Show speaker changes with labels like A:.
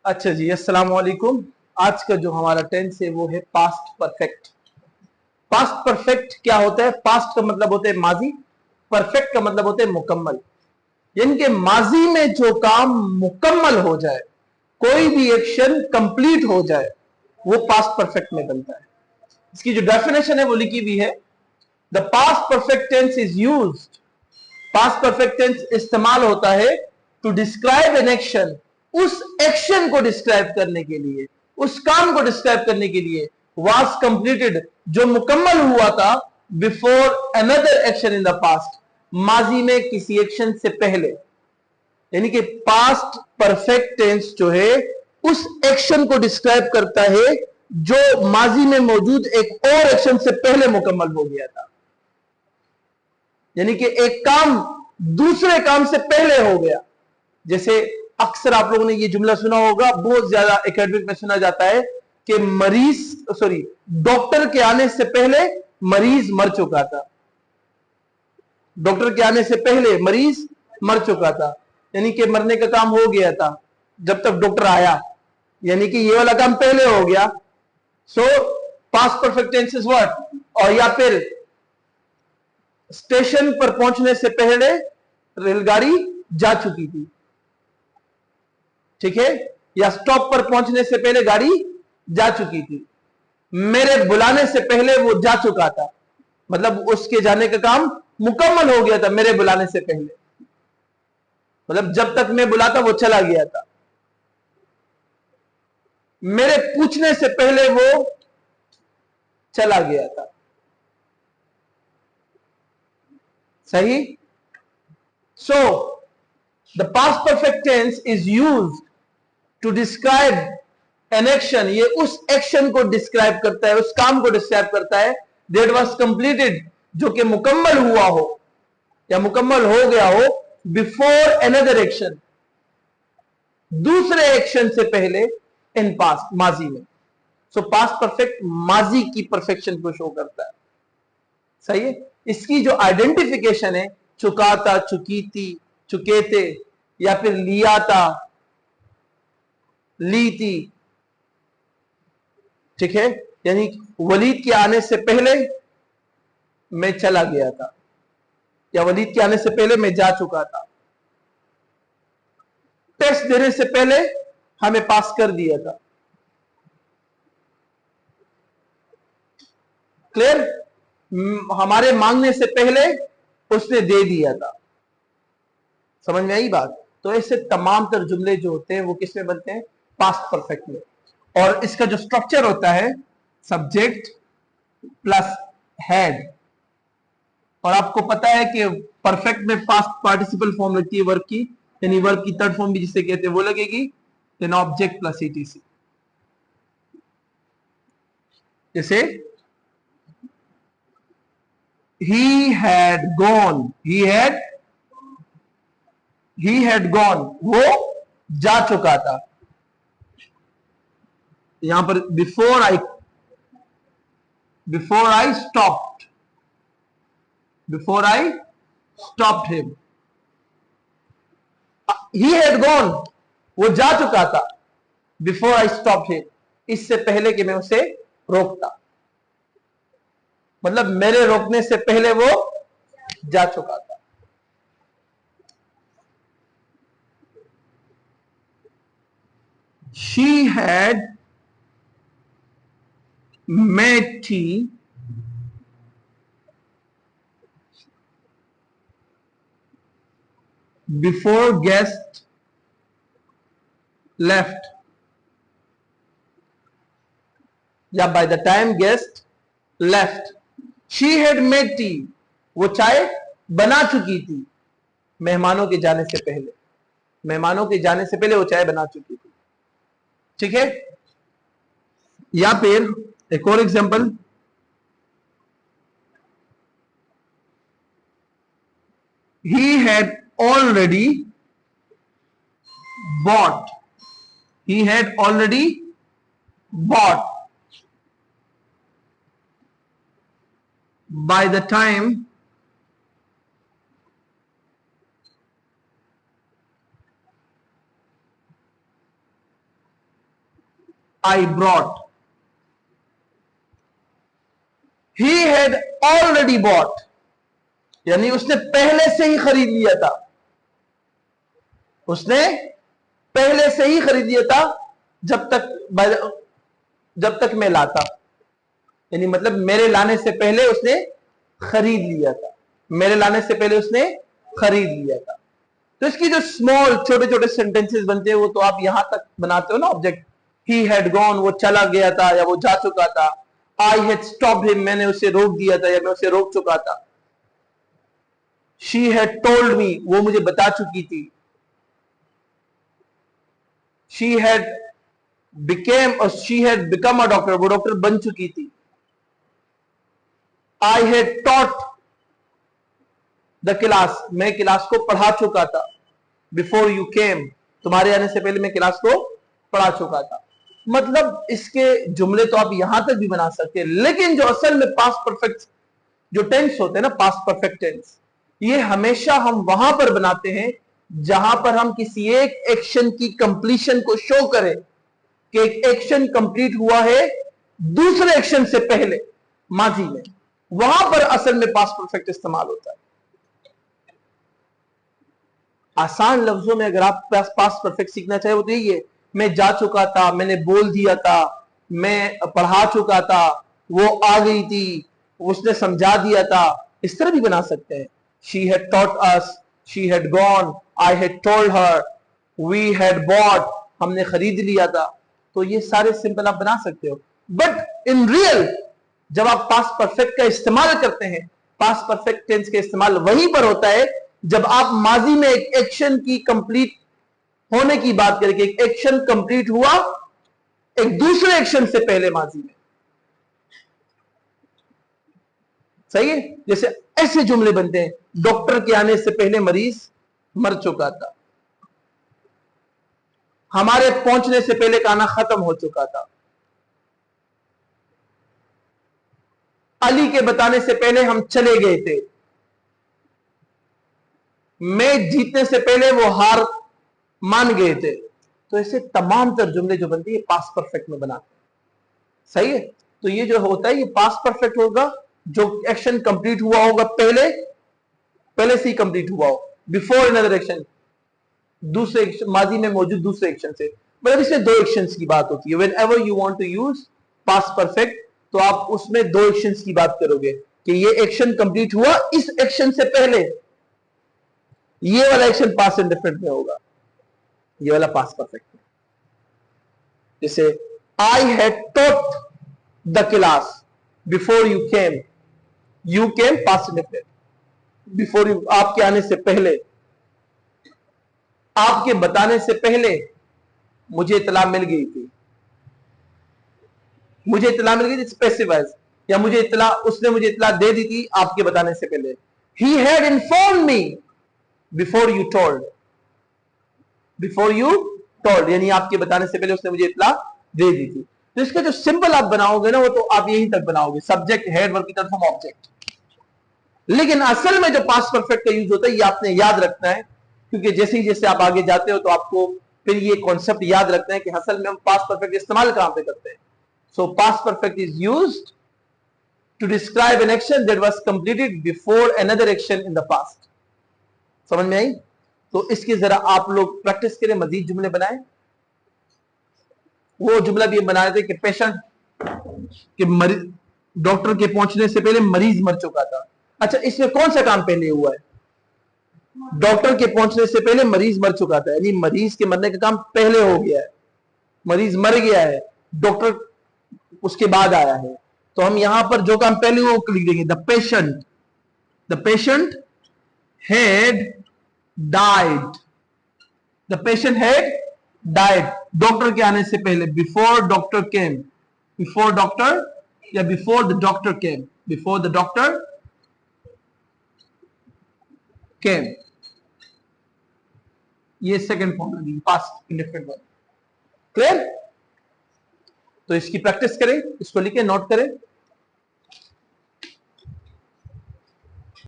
A: अच्छा जी, अस्सलाम वालेकुम। आज का जो हमारा टेंस है वो है पास्ट परफेक्ट। पास्ट परफेक्ट क्या होता है? पास्ट का मतलब होता है माजी, परफेक्ट का मतलब होता है मुकम्मल। यानी कि माजी में जो काम मुकम्मल हो जाए, कोई भी एक्शन कंप्लीट हो जाए, वो पास्ट परफेक्ट में बनता है। इसकी जो डेफिनेशन है वो लिखी हुई है, the past perfect tense is used. Past perfect tense इस्तेमाल होता है टू डिस्क्राइब एन एक्शन, उस एक्शन को डिस्क्राइब करने के लिए, उस काम को डिस्क्राइब करने के लिए, वाज कंप्लीटेड, जो मुकम्मल हुआ था, before another action in the past, माजी में किसी एक्शन से पहले। यानी कि पास्ट परफेक्ट टेंस जो है उस एक्शन को डिस्क्राइब करता है जो माजी में मौजूद एक और एक्शन से पहले मुकम्मल हो गया था। यानी कि एक काम दूसरे काम से पहले हो गया। जैसे अक्सर आप लोगों ने ये जुमला सुना होगा, बहुत ज्यादा एकेडमिक में सुना जाता है कि डॉक्टर के आने से पहले मरीज मर चुका था। डॉक्टर के आने से पहले मरीज मर चुका था, यानी कि मरने का काम हो गया था जब तक डॉक्टर आया, यानी कि ये वाला काम पहले हो गया। So past perfect tense is what. और या फिर स्टेशन पर पहुंचने से पहले रेलगाड़ी जा चुकी थी, ठीक है, या स्टॉप पर पहुंचने से पहले गाड़ी जा चुकी थी। मेरे बुलाने से पहले वो जा चुका था, मतलब उसके जाने का काम मुकम्मल हो गया था मेरे बुलाने से पहले, मतलब जब तक मैं बुलाता वो चला गया था। मेरे पूछने से पहले वो चला गया था। सही। So the past perfect tense is used to describe an action. ये उस एक्शन को डिस्क्राइब करता है, उस काम को डिस्क्राइब करता है दैट वाज कंप्लीटेड, जो कि मुकम्मल हुआ हो या मुकम्मल हो गया हो, बिफोर अनदर एक्शन, दूसरे एक्शन से पहले, इन पास्ट, माजी में। सो पास्ट परफेक्ट माजी की परफेक्शन को शो करता है। सही है। इसकी जो आइडेंटिफिकेशन है, चुका था, चुकी थी, चुके थे, या फिर लिया था, ली थी, ठीक है। यानी वलीद के आने से पहले मैं चला गया था, या वलीद के आने से पहले मैं जा चुका था। टेस्ट देने से पहले हमें पास कर दिया था। क्लियर। हमारे मांगने से पहले उसने दे दिया था। समझ में आई बात? तो ऐसे तमाम तर जुमले जो होते हैं वो किस में बनते हैं? पास्ट परफेक्ट में। और इसका जो स्ट्रक्चर होता है, सब्जेक्ट प्लस हैड। और आपको पता है कि परफेक्ट में पास्ट पार्टिसिपल फॉर्म लगती है वर्ब की, यानी वर्ब की थर्ड फॉर्म भी जिसे कहते हैं वो लगेगी, देन ऑब्जेक्ट प्लस ईटीसी। जैसे he had gone, he had gone, वो जा चुका था। यहां पर before I stopped him, he had gone, वो जा चुका था, बिफोर आई स्टॉप्ड हिम, इससे पहले कि मैं उसे रोकता, मतलब मेरे रोकने से पहले वो जा चुका था। She had made tea before guest left, या by the time guest left. She had made tea, वो चाय बना चुकी थी मेहमानों के जाने से पहले, मेहमानों के जाने से पहले वो चाय बना चुकी थी, ठीक है। या फिर एक और example, he had already bought, he had already bought by the time I brought. He had already bought, यानी उसने पहले से ही खरीद लिया था, उसने पहले से ही खरीद लिया था जब तक मैं लाता, यानी मतलब मेरे लाने से पहले उसने खरीद लिया था, मेरे लाने से पहले उसने खरीद लिया था। तो इसकी जो स्मॉल छोटे छोटे सेंटेंसेस बनते हैं वो तो आप यहां तक बनाते हो ना ऑब्जेक्ट। ही हैड गॉन, वो चला गया था या वो जा चुका था। आई हैड स्टॉप्ड हिम, मैंने उसे रोक दिया था या मैं उसे रोक चुका था। शी हैड टोल्ड मी, वो मुझे बता चुकी थी। She had become a doctor, वो डॉक्टर बन चुकी थी। I had taught the class, मैं क्लास को पढ़ा चुका था। बिफोर यू केम, तुम्हारे आने से पहले मैं क्लास को पढ़ा चुका था। मतलब इसके जुमले तो आप यहां तक भी बना सकते हैं, लेकिन जो असल में पास्ट परफेक्ट जो टेंस होते हैं ना, पास्ट परफेक्ट टेंस, ये हमेशा हम वहां पर बनाते हैं जहां पर हम किसी एक एक्शन की कंप्लीशन को शो करें कि एक एक्शन कंप्लीट हुआ है दूसरे एक्शन से पहले, माजी में, वहां पर असल में पास्ट परफेक्ट इस्तेमाल होता है। आसान लफ्जों में अगर आप पास्ट परफेक्ट सीखना चाहे वो तो यही है, मैं जा चुका था, मैंने बोल दिया था, मैं पढ़ा चुका था, वो आ गई थी, उसने समझा दिया था, इस तरह भी बना सकते हैं। She had taught us, she had gone, I had told her, we had bought, हमने खरीद लिया था। तो ये सारे सिंपल आप बना सकते हो। बट इन रियल जब आप पास्ट परफेक्ट का इस्तेमाल करते हैं, पास्ट परफेक्ट टेंस का इस्तेमाल वहीं पर होता है जब आप माजी में एक एक्शन की कंप्लीट होने की बात करें कि एक एक्शन कंप्लीट हुआ एक दूसरे एक्शन से पहले, माजी में। सही है? जैसे ऐसे जुमले बनते हैं, डॉक्टर के आने से पहले मरीज मर चुका था, हमारे पहुंचने से पहले खाना खत्म हो चुका था, अली के बताने से पहले हम चले गए थे, मैच जीतने से पहले वो हार मान गए थे। तो ऐसे तमाम तर जुमले जो बनते हैं पास्ट परफेक्ट में बनाते हैं। सही है? तो ये जो होता है ये पास्ट परफेक्ट होगा जो एक्शन कंप्लीट हुआ होगा पहले से ही कंप्लीट हुआ हो, बिफोर अनदर एक्शन, दूसरे माजी में मौजूद दूसरे एक्शन से। मतलब इसमें दो एक्शंस की बात होती है। Whenever you want to use past perfect तो आप उसमें दो एक्शंस की बात करोगे कि ये एक्शन कंप्लीट हुआ इस एक्शन से पहले, ये वाला एक्शन पास्ट इंडेफिनिट में होगा, ये वाला पास्ट परफेक्ट में। जैसे I had taught the class before you came, you came past indefinite, before you आपके आने से पहले, आपके बताने से पहले मुझे इतला मिल गई थी, मुझे इतला मिल गई थी स्पेसिफाइज, या मुझे इतला, उसने मुझे इतला दे दी थी आपके बताने से पहले। He had inform me before you told, before you told यानी आपके बताने से पहले उसने मुझे इतला दे दी थी। तो इसका जो सिंपल आप बनाओगे ना वो तो आप यहीं तक बनाओगे, सब्जेक्ट हेड वर्ब की तरफ हम ऑब्जेक्ट। लेकिन असल में जो पास्ट परफेक्ट का यूज होता है ये आपने याद रखना है, क्योंकि जैसे ही जैसे आप आगे जाते हो तो आपको फिर ये कॉन्सेप्ट याद रखना है कि असल में हम पास्ट परफेक्ट इस्तेमाल कहां पे करते हैं। So past perfect is used to describe an action that was completed before another action in the past. समझ में आई? तो इसकी जरा आप लोग प्रैक्टिस करें, मजीद जुमले बनाएं। वो जुमला भी बना रहे थे कि पेशेंट के मरीज, डॉक्टर के पहुंचने से पहले मरीज मर चुका था। अच्छा, इसमें कौन सा काम पहले हुआ है? डॉक्टर के पहुंचने से पहले मरीज मर चुका था, यानी मरीज के मरने का काम पहले हो गया है, मरीज मर गया है, डॉक्टर उसके बाद आया है। तो हम यहां पर जो काम पहले हुआ लिख देंगे, the patient had died, the patient had died, doctor के आने से पहले, before doctor came, before doctor या before the doctor came, before the doctor came. ये सेकंड फॉर्म लगी पास्ट इंडेफिनिट वर्ब। क्लियर? तो इसकी प्रैक्टिस करें, इसको लिखे, नोट करें।